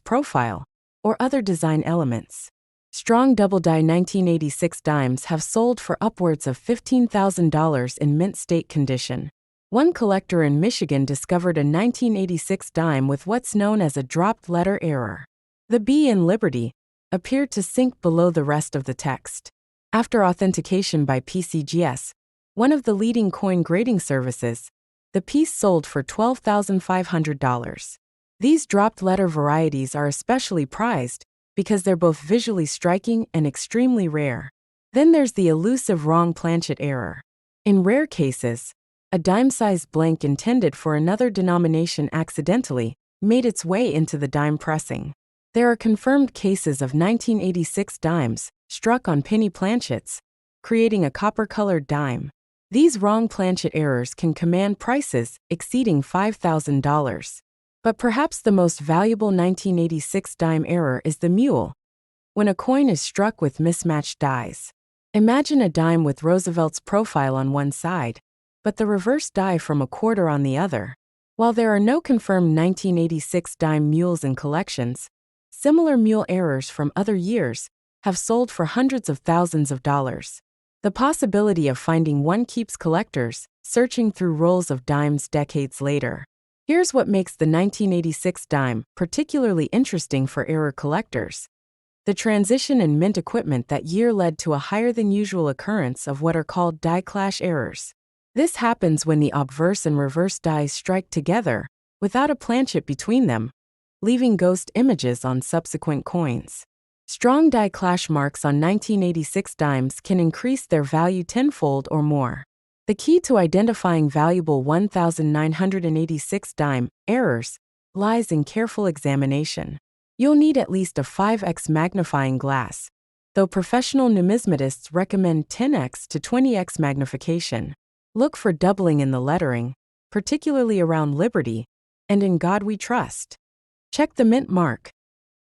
profile, or other design elements. Strong double-die 1986 dimes have sold for upwards of $15,000 in mint state condition. One collector in Michigan discovered a 1986 dime with what's known as a dropped letter error. The B in Liberty appeared to sink below the rest of the text. After authentication by PCGS, one of the leading coin grading services, the piece sold for $12,500. These dropped letter varieties are especially prized because they're both visually striking and extremely rare. Then there's the elusive wrong planchet error. In rare cases, a dime-sized blank intended for another denomination accidentally made its way into the dime pressing. There are confirmed cases of 1986 dimes struck on penny planchets, creating a copper-colored dime. These wrong planchet errors can command prices exceeding $5,000. But perhaps the most valuable 1986 dime error is the mule, when a coin is struck with mismatched dies. Imagine a dime with Roosevelt's profile on one side, but the reverse die from a quarter on the other. While there are no confirmed 1986 dime mules in collections, similar mule errors from other years have sold for hundreds of thousands of dollars. The possibility of finding one keeps collectors searching through rolls of dimes decades later. Here's what makes the 1986 dime particularly interesting for error collectors. The transition in mint equipment that year led to a higher than usual occurrence of what are called die clash errors. This happens when the obverse and reverse dies strike together, without a planchet between them, leaving ghost images on subsequent coins. Strong die clash marks on 1986 dimes can increase their value tenfold or more. The key to identifying valuable 1986 dime errors lies in careful examination. You'll need at least a 5x magnifying glass, though professional numismatists recommend 10x to 20x magnification. Look for doubling in the lettering, particularly around Liberty, and In God We Trust. Check the mint mark.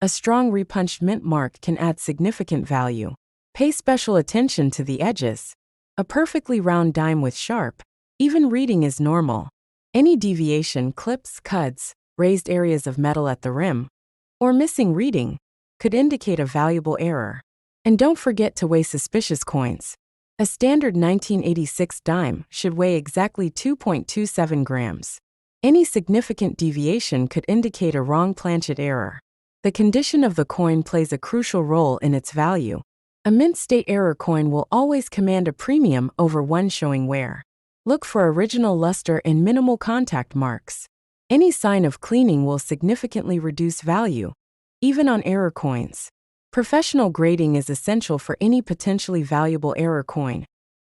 A strong repunched mint mark can add significant value. Pay special attention to the edges. A perfectly round dime with sharp, even reading is normal. Any deviation, clips, cuts, raised areas of metal at the rim, or missing reading could indicate a valuable error. And don't forget to weigh suspicious coins. A standard 1986 dime should weigh exactly 2.27 grams. Any significant deviation could indicate a wrong planchet error. The condition of the coin plays a crucial role in its value. A mint state error coin will always command a premium over one showing wear. Look for original luster and minimal contact marks. Any sign of cleaning will significantly reduce value, even on error coins. Professional grading is essential for any potentially valuable error coin,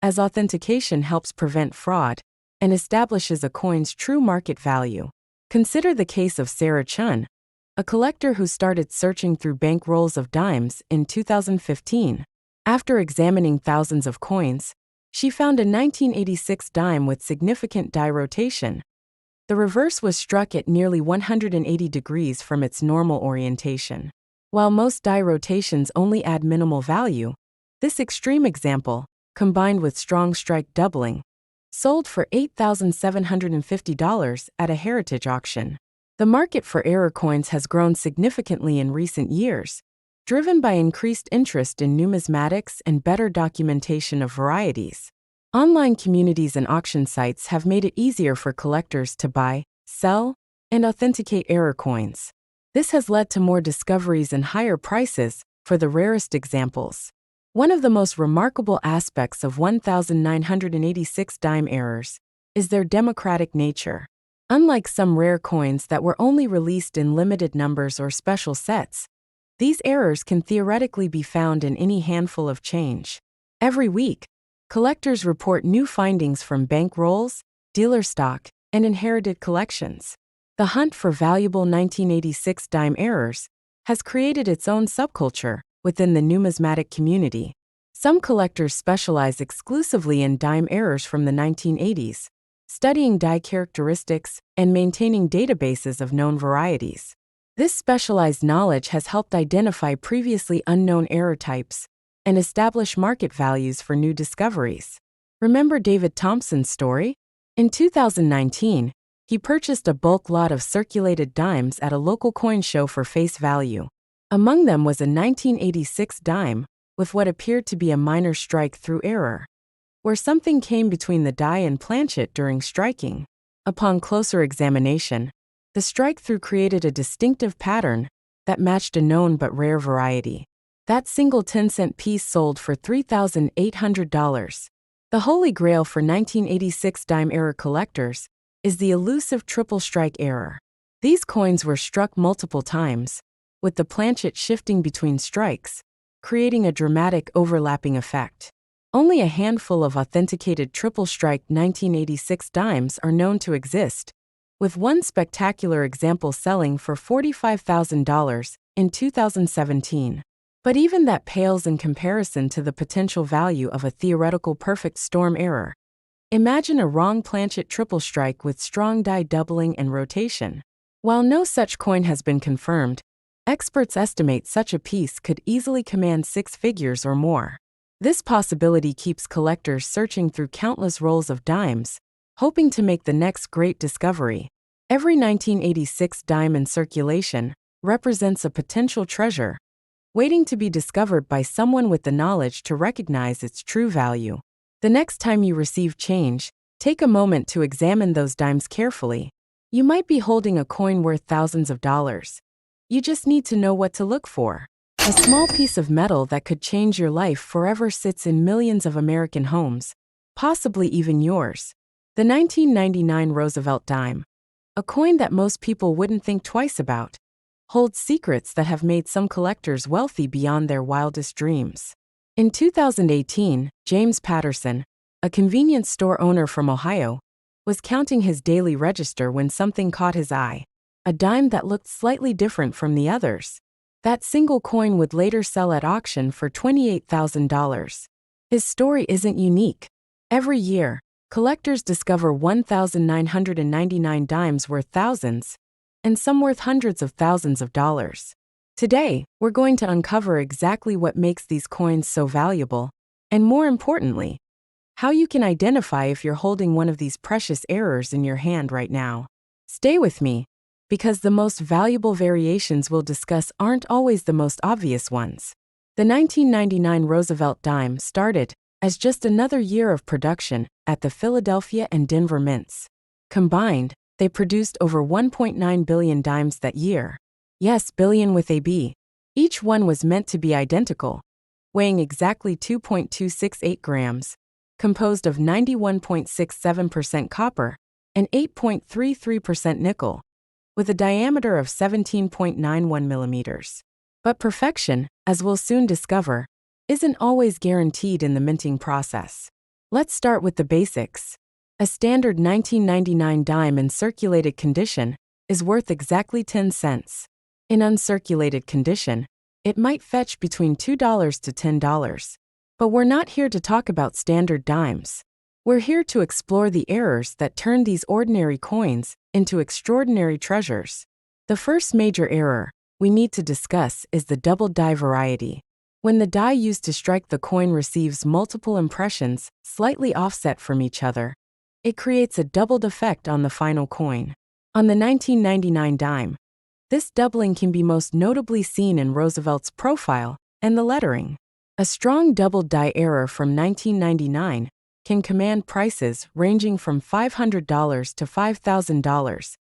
as authentication helps prevent fraud and establishes a coin's true market value. Consider the case of Sarah Chun, a collector who started searching through bank rolls of dimes in 2015. After examining thousands of coins, she found a 1986 dime with significant die rotation. The reverse was struck at nearly 180 degrees from its normal orientation. While most die rotations only add minimal value, this extreme example, combined with strong strike doubling, sold for $8,750 at a heritage auction. The market for error coins has grown significantly in recent years, driven by increased interest in numismatics and better documentation of varieties. Online communities and auction sites have made it easier for collectors to buy, sell, and authenticate error coins. This has led to more discoveries and higher prices for the rarest examples. One of the most remarkable aspects of 1986 dime errors is their democratic nature. Unlike some rare coins that were only released in limited numbers or special sets, these errors can theoretically be found in any handful of change. Every week, collectors report new findings from bank rolls, dealer stock, and inherited collections. The hunt for valuable 1986 dime errors has created its own subculture within the numismatic community. Some collectors specialize exclusively in dime errors from the 1980s, studying die characteristics and maintaining databases of known varieties. This specialized knowledge has helped identify previously unknown error types and establish market values for new discoveries. Remember David Thompson's story? In 2019, He purchased a bulk lot of circulated dimes at a local coin show for face value. Among them was a 1986 dime, with what appeared to be a minor strike through error, where something came between the die and planchet during striking. Upon closer examination, the strike-through created a distinctive pattern that matched a known but rare variety. That single 10-cent piece sold for $3,800. The holy grail for 1986 dime error collectors is the elusive triple strike error. These coins were struck multiple times, with the planchet shifting between strikes, creating a dramatic overlapping effect. Only a handful of authenticated triple strike 1986 dimes are known to exist, with one spectacular example selling for $45,000 in 2017. But even that pales in comparison to the potential value of a theoretical perfect storm error. Imagine a wrong planchet triple strike with strong die doubling and rotation. While no such coin has been confirmed, experts estimate such a piece could easily command six figures or more. This possibility keeps collectors searching through countless rolls of dimes, hoping to make the next great discovery. Every 1986 dime in circulation represents a potential treasure, waiting to be discovered by someone with the knowledge to recognize its true value. The next time you receive change, take a moment to examine those dimes carefully. You might be holding a coin worth thousands of dollars. You just need to know what to look for. A small piece of metal that could change your life forever sits in millions of American homes, possibly even yours. The 1999 Roosevelt dime, a coin that most people wouldn't think twice about, holds secrets that have made some collectors wealthy beyond their wildest dreams. In 2018, James Patterson, a convenience store owner from Ohio, was counting his daily register when something caught his eye, a dime that looked slightly different from the others. That single coin would later sell at auction for $28,000. His story isn't unique. Every year, collectors discover 1,999 dimes worth thousands, and some worth hundreds of thousands of dollars. Today, we're going to uncover exactly what makes these coins so valuable, and more importantly, how you can identify if you're holding one of these precious errors in your hand right now. Stay with me, because the most valuable variations we'll discuss aren't always the most obvious ones. The 1999 Roosevelt dime started as just another year of production at the Philadelphia and Denver mints. Combined, they produced over 1.9 billion dimes that year. Yes, billion with a B. Each one was meant to be identical, weighing exactly 2.268 grams, composed of 91.67% copper and 8.33% nickel, with a diameter of 17.91 millimeters. But perfection, as we'll soon discover, isn't always guaranteed in the minting process. Let's start with the basics. A standard 1999 dime in circulated condition is worth exactly 10 cents. In uncirculated condition, it might fetch between $2 to $10. But we're not here to talk about standard dimes. We're here to explore the errors that turn these ordinary coins into extraordinary treasures. The first major error we need to discuss is the double die variety. When the die used to strike the coin receives multiple impressions slightly offset from each other, it creates a doubled effect on the final coin. On the 1999 dime, this doubling can be most notably seen in Roosevelt's profile and the lettering. A strong doubled die error from 1999 can command prices ranging from $500 to $5,000,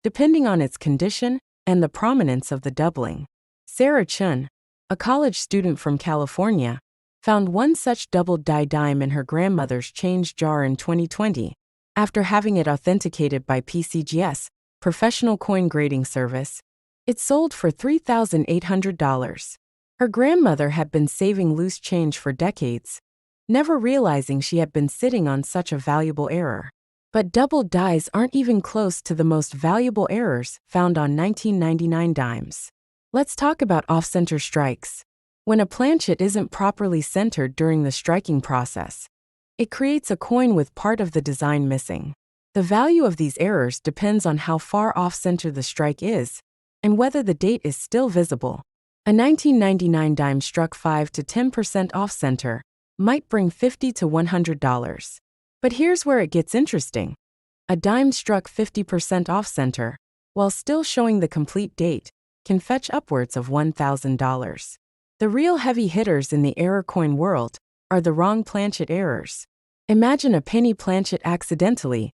depending on its condition and the prominence of the doubling. Sarah Chun, a college student from California, found one such doubled die dime in her grandmother's change jar in 2020, after having it authenticated by PCGS, Professional Coin Grading Service. It sold for $3,800. Her grandmother had been saving loose change for decades, never realizing she had been sitting on such a valuable error. But doubled dies aren't even close to the most valuable errors found on 1999 dimes. Let's talk about off-center strikes. When a planchet isn't properly centered during the striking process, it creates a coin with part of the design missing. The value of these errors depends on how far off-center the strike is and whether the date is still visible. A 1999 dime struck 5 to 10% off-center might bring $50 to $100. But here's where it gets interesting. A dime struck 50% off-center, while still showing the complete date, can fetch upwards of $1,000. The real heavy hitters in the error coin world are the wrong planchet errors. Imagine a penny planchet accidentally